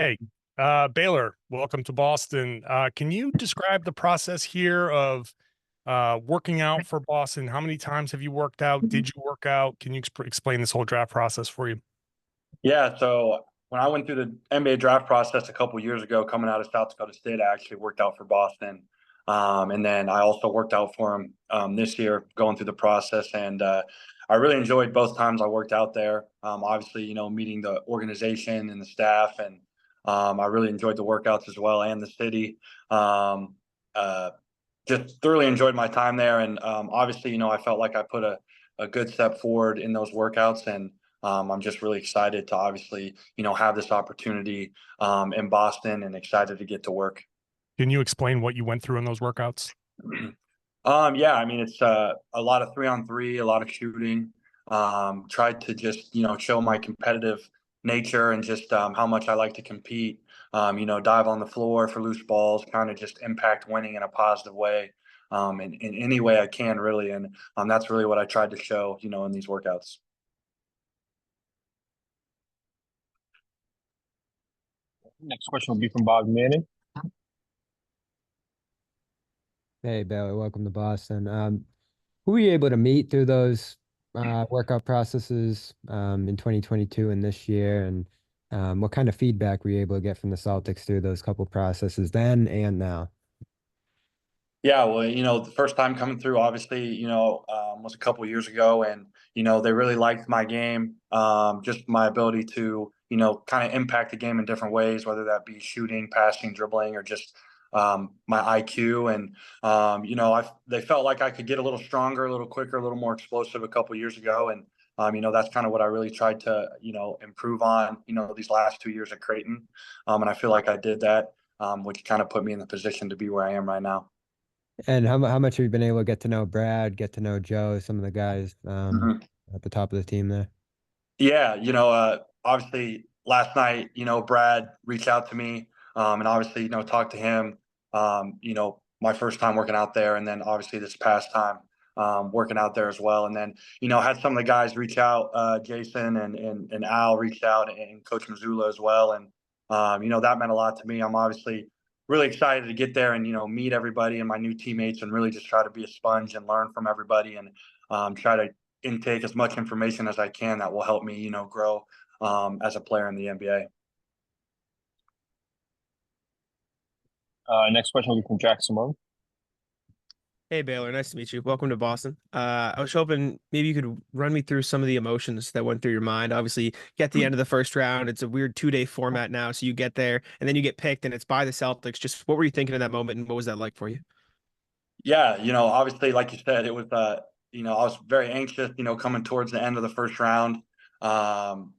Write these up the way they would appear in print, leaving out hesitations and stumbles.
Hey, Baylor, welcome to Boston. Can you describe the process here of working out for Boston? How many times have you worked out? Did you work out? Can you explain this whole draft process for you? Yeah, so when I went through the NBA draft process a couple years ago, coming out of South Dakota State, I actually worked out for Boston, and then I also worked out for him this year, going through the process, and I really enjoyed both times I worked out there. Obviously, meeting the organization and the staff, and I really enjoyed the workouts as well, and the city. Um, uh, just thoroughly enjoyed my time there, and obviously, I felt like I put a good step forward in those workouts, and I'm just really excited to obviously, have this opportunity in Boston and excited to get to work. Can you explain what you went through in those workouts? Yeah, I mean, it's a lot of 3-on-3, a lot of shooting. Tried to just, show my competitive nature and just how much I like to compete. Dive on the floor for loose balls, kind of just impact winning in a positive way, in any way I can, really. And that's really what I tried to show, in these workouts. Next question will be from Bob Manning. Hey, Baylor, welcome to Boston. Who were you able to meet through those workout processes in 2022 and this year? And what kind of feedback were you able to get from the Celtics through those couple processes then and now? Yeah, well, the first time coming through, obviously, was a couple years ago, and they really liked my game, just my ability to, kind of impact the game in different ways, whether that be shooting, passing, dribbling, or just my IQ. And they felt like I could get a little stronger, a little quicker, a little more explosive a couple years ago, and that's kind of what I really tried to, improve on, these last 2 years at Creighton, and I feel like I did that, which kind of put me in the position to be where I am right now. And how much have you been able to get to know Brad, get to know Joe, some of the guys Mhm. at the top of the team there? Yeah, obviously last night, Brad reached out to me, and obviously, talked to him, my first time working out there, and then obviously this past time, working out there as well. And then, had some of the guys reach out, Jason and Al reached out, and Coach Missoula as well. And, that meant a lot to me. I'm obviously really excited to get there and, meet everybody and my new teammates, and really just try to be a sponge and learn from everybody, and try to intake as much information as I can that will help me, grow as a player in the NBA. Next question will be from Jack Simone. Hey Baylor, nice to meet you. Welcome to Boston. I was hoping maybe you could run me through some of the emotions that went through your mind. Obviously, get the end of the first round. It's a weird 2-day format now, so you get there and then you get picked, and it's by the Celtics. Just what were you thinking in that moment, and what was that like for you? Yeah, obviously, like you said, it was, I was very anxious, coming towards the end of the first round. And,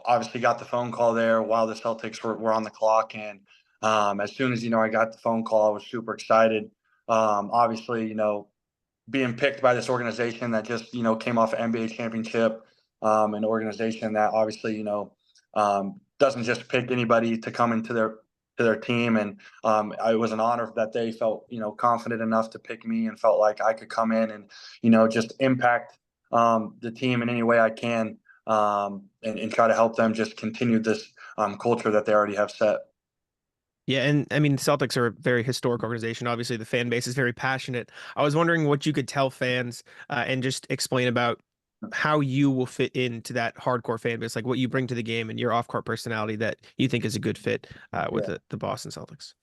obviously got the phone call there while the Celtics were on the clock. And as soon as, I got the phone call, I was super excited. Obviously, being picked by this organization that just, came off an NBA championship, an organization that obviously, doesn't just pick anybody to come into their team. And it was an honor that they felt, confident enough to pick me, and felt like I could come in and, just impact the team in any way I can, and try to help them just continue this culture that they already have set. Yeah, and I mean, Celtics are a very historic organization. Obviously, the fan base is very passionate. I was wondering what you could tell fans and just explain about how you will fit into that hardcore fan base, like what you bring to the game and your off-court personality that you think is a good fit with Yeah. the Boston Celtics.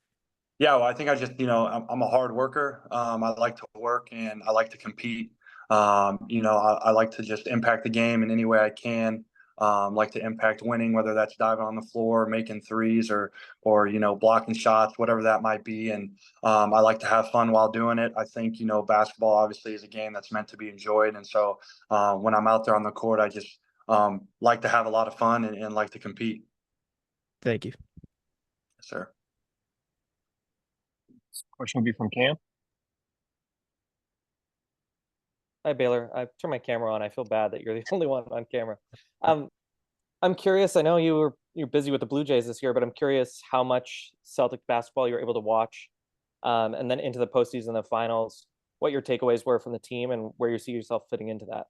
Yeah, well, I think I just, I'm a hard worker. I like to work and I like to compete. I like to just impact the game in any way I can. Like to impact winning, whether that's diving on the floor, making threes, or blocking shots, whatever that might be. And I like to have fun while doing it. I think basketball obviously is a game that's meant to be enjoyed, and so when I'm out there on the court, I just like to have a lot of fun, and like to compete. Thank you. Yes, sir. Question will be from Cam. Hi, Baylor. I turned my camera on. I feel bad that you're the only one on camera. I'm curious. I know you're busy with the Blue Jays this year, but I'm curious how much Celtic basketball you're able to watch, and then into the postseason, the finals. What your takeaways were from the team, and where you see yourself fitting into that.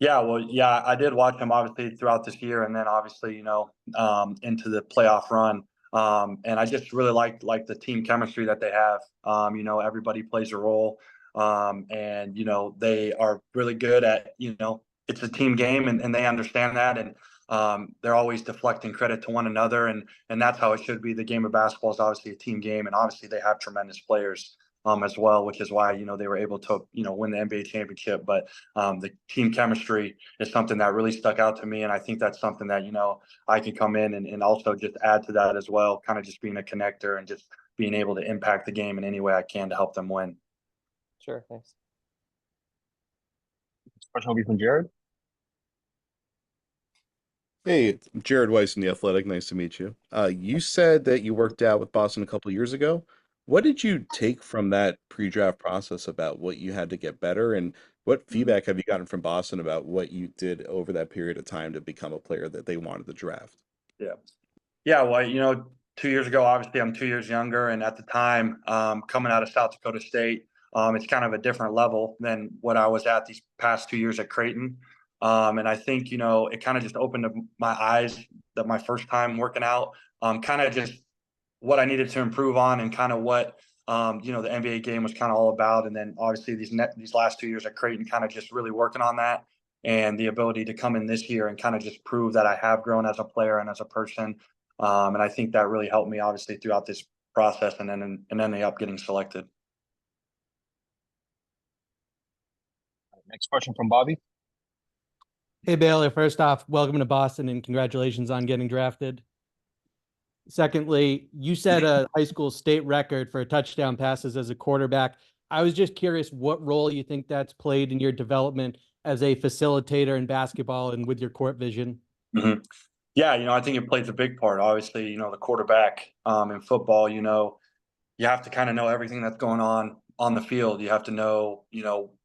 Yeah, well, yeah, I did watch him obviously throughout this year, and then obviously, into the playoff run. And I just really like the team chemistry that they have. Everybody plays a role, and they are really good at it's a team game, and they understand that, and they're always deflecting credit to one another, and that's how it should be. The game of basketball is obviously a team game, and obviously they have tremendous players. As well, which is why they were able to win the NBA championship. But the team chemistry is something that really stuck out to me, and I think that's something that I can come in and also just add to that as well. Kind of just being a connector and just being able to impact the game in any way I can to help them win. Sure, thanks. Next question will be from Jared. Hey, Jared Weiss from The Athletic. Nice to meet you. You said that you worked out with Boston a couple of years ago. What did you take from that pre-draft process about what you had to get better, and what feedback have you gotten from Boston about what you did over that period of time to become a player that they wanted to draft? Yeah. Yeah, well, 2 years ago, obviously I'm 2 years younger, and at the time, coming out of South Dakota State, it's kind of a different level than what I was at these past 2 years at Creighton. And I think, it kind of just opened up my eyes that my first time working out, kind of just what I needed to improve on, and kind of what the NBA game was kind of all about. And then obviously these last 2 years at Creighton, kind of just really working on that, and the ability to come in this year and kind of just prove that I have grown as a player and as a person. And I think that really helped me obviously throughout this process, and then ended up getting selected. Next question from Bobby. Hey, Baylor, first off, welcome to Boston and congratulations on getting drafted. Secondly, you set a high school state record for touchdown passes as a quarterback. I was just curious what role you think that's played in your development as a facilitator in basketball and with your court vision. Mm-hmm. Yeah, I think it plays a big part. Obviously, the quarterback in football, you have to kind of know everything that's going on the field. You have to know,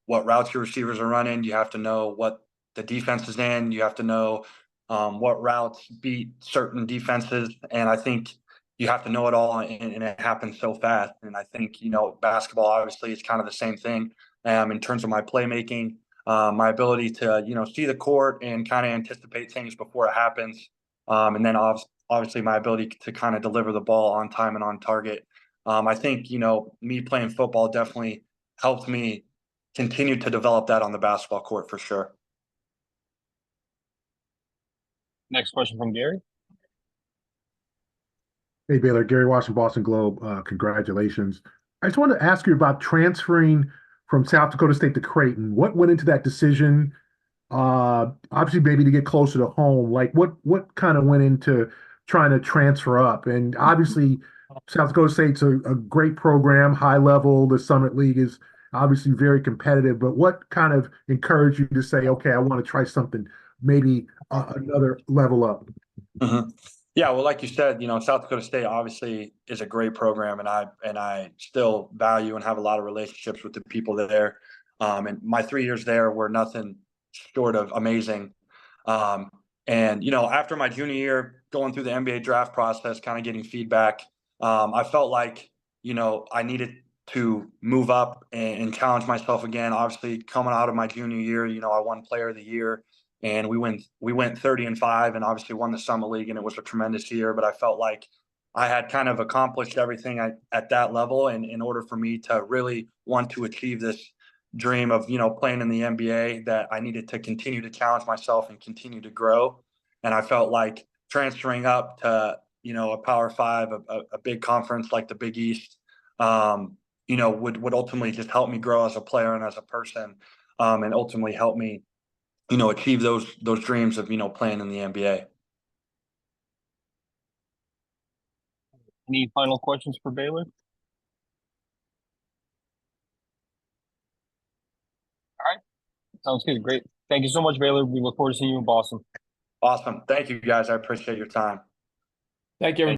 what routes your receivers are running. You have to know what the defense is in. You have to know what routes beat certain defenses. And I think you have to know it all, and it happens so fast. And I think, basketball obviously is kind of the same thing in terms of my playmaking, my ability to, see the court and kind of anticipate things before it happens. And then obviously my ability to kind of deliver the ball on time and on target. I think, me playing football definitely helped me continue to develop that on the basketball court for sure. Next question from Gary. Hey, Baylor, Gary Washington, Boston Globe. Congratulations. I just wanted to ask you about transferring from South Dakota State to Creighton. What went into that decision? Obviously, maybe to get closer to home. Like, what kind of went into trying to transfer up? And obviously, South Dakota State's a great program, high level. The Summit League is obviously very competitive. But what kind of encouraged you to say, okay, I want to try something, maybe another level up? Mm-hmm. Yeah, well, like you said, South Dakota State obviously is a great program, and I still value and have a lot of relationships with the people there. And my 3 years there were nothing short of amazing. And after my junior year, going through the NBA draft process, kind of getting feedback, I felt like I needed to move up and challenge myself again. Obviously, coming out of my junior year, I won Player of the Year. And we went 30-5, and obviously won the Summit League, and it was a tremendous year. But I felt like I had kind of accomplished everything at that level, and in order for me to really want to achieve this dream of playing in the NBA, that I needed to continue to challenge myself and continue to grow. And I felt like transferring up to a Power Five, a big conference like the Big East, would ultimately just help me grow as a player and as a person, and ultimately help me achieve those dreams of playing in the NBA. Any final questions for Baylor? All right. Sounds good. Great. Thank you so much, Baylor. We look forward to seeing you in Boston. Awesome. Thank you, guys. I appreciate your time. Thank you.